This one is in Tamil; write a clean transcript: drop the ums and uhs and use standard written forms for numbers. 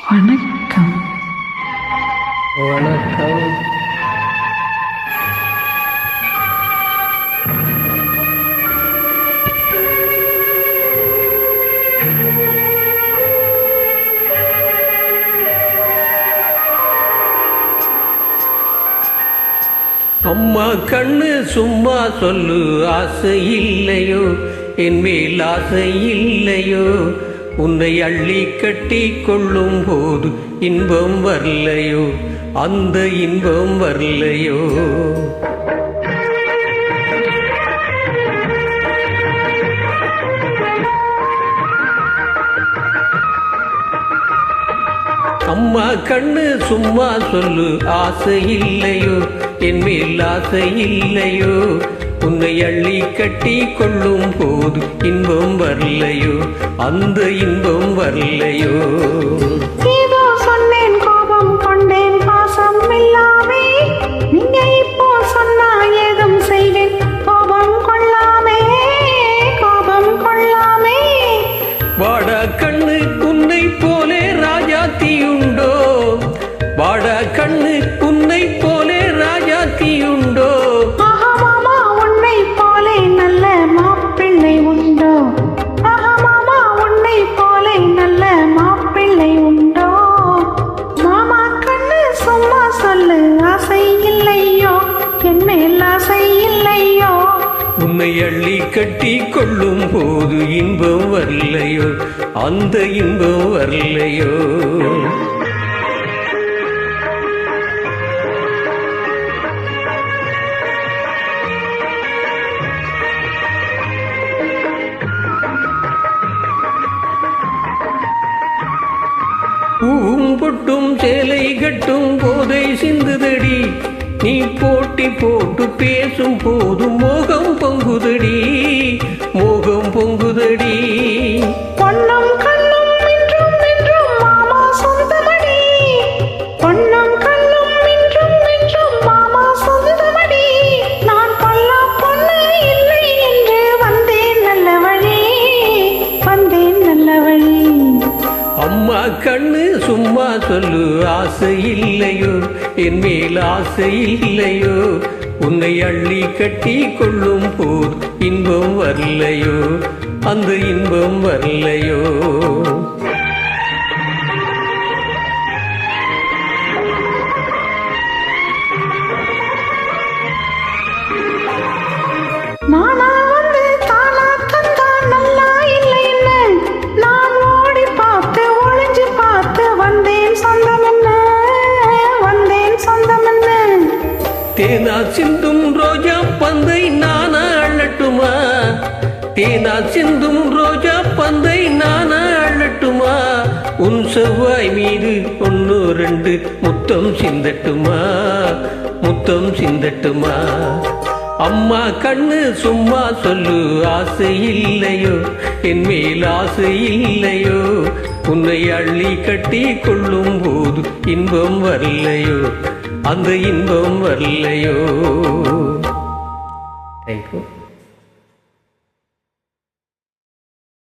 வணக்கம். வணக்கம். அம்மா கண்ணு சும்மா சொல்லு, ஆசை இல்லையோ என் மேல் ஆசை இல்லையோ, உன்னை அள்ளி கட்டி கொள்ளும் போது இன்பம் வரலையோ, அந்த இன்பம் வரலையோ. அம்மா கண்ணு சும்மா சொல்லு, ஆசை இல்லையோ என் மேல் ஆசை இல்லையோ, உன்னை அள்ளி கட்டி கொள்ளும் போது இன்பம் வரலையோ, அந்த இன்பம் வரலையோ. ஏதோ சொன்னேன், கோபம் கொண்டேன், பாசம் இல்லாமே. நீங்க இப்போ சொன்னா ஏதும் செய்வேன், கோபம் கொள்ளாமே, கோபம் கொள்ளாமே. வாடா கண்ணு உன்னை போலே ராஜாத்தியுண்டோ, வாடா கண்ணு உன்னை போலே ராஜாத்தியுண்டோ. மாமா உன்னை போலே நல்ல மாப்பிள்ளை உண்டோ, மாமா உன்னை போலே நல்ல மாப்பிள்ளை உண்டோ. மாமா கண்ணு சும்மா சொல்லு, ஆசை இல்லையோ என் மேல் ஆசை இல்லையோ. உன்னை அள்ளி கட்டி கொள்ளும் போது இன்பம் வரலையோ, அந்த இன்பம் வரலையோ. பூவும் பொட்டும் சேலை கட்டும் போதை சிந்துதடி, நீ போட்டி போட்டு பேசும் போது மோகம் பொங்குதடி, மோகம் பொங்குதடி. பொன்னும் கண்ணும் என்றும் என்றும் மாமா சொந்தமடி, பொன்னும் கண்ணும் என்றும் என்றும் மாமா சொந்தமடி. நான் கொல்லா பொண்ணு இல்லை என்று வந்தேன் நல்ல வழி, வந்தேன் நல்ல வழி. அம்மா கண்ணு சும்மா சொல்லு, ஆசை இல்லையோ என் மேல் ஆசை இல்லையோ, உன்னை அள்ளி கட்டி கொள்ளும் போது இன்பம் வரலையோ, அந்த இன்பம் வரலையோ. நானா வந்து தானா தந்தா நல்லா இல்லைன்னு நான் ஓடி பார்த்து ஒளிஞ்சு பார்த்து வந்தேன் சொந்தம் என்ன, வந்தேன் சொந்தம் என்ன. தேனா சிந்தும் ரோஜா பந்தை நானா அள்ளட்டுமா, தேனா சிந்தும் ரோஜா பந்தை நானா அள்ளட்டுமா, உன் செவ்வாய் மீது ஒன்று ரெண்டு முத்தம் சிந்தட்டுமா, முத்தம் சிந்தட்டுமா. அம்மா கண்ணு சும்மா சொல்லு, ஆசை இல்லையோ என் மேல் ஆசை இல்லையோ, உன்னை அள்ளி கட்டி கொள்ளும் போது இன்பம் வரலையோ, அந்த இன்பம் வரலையோ. தேங்க்யூ.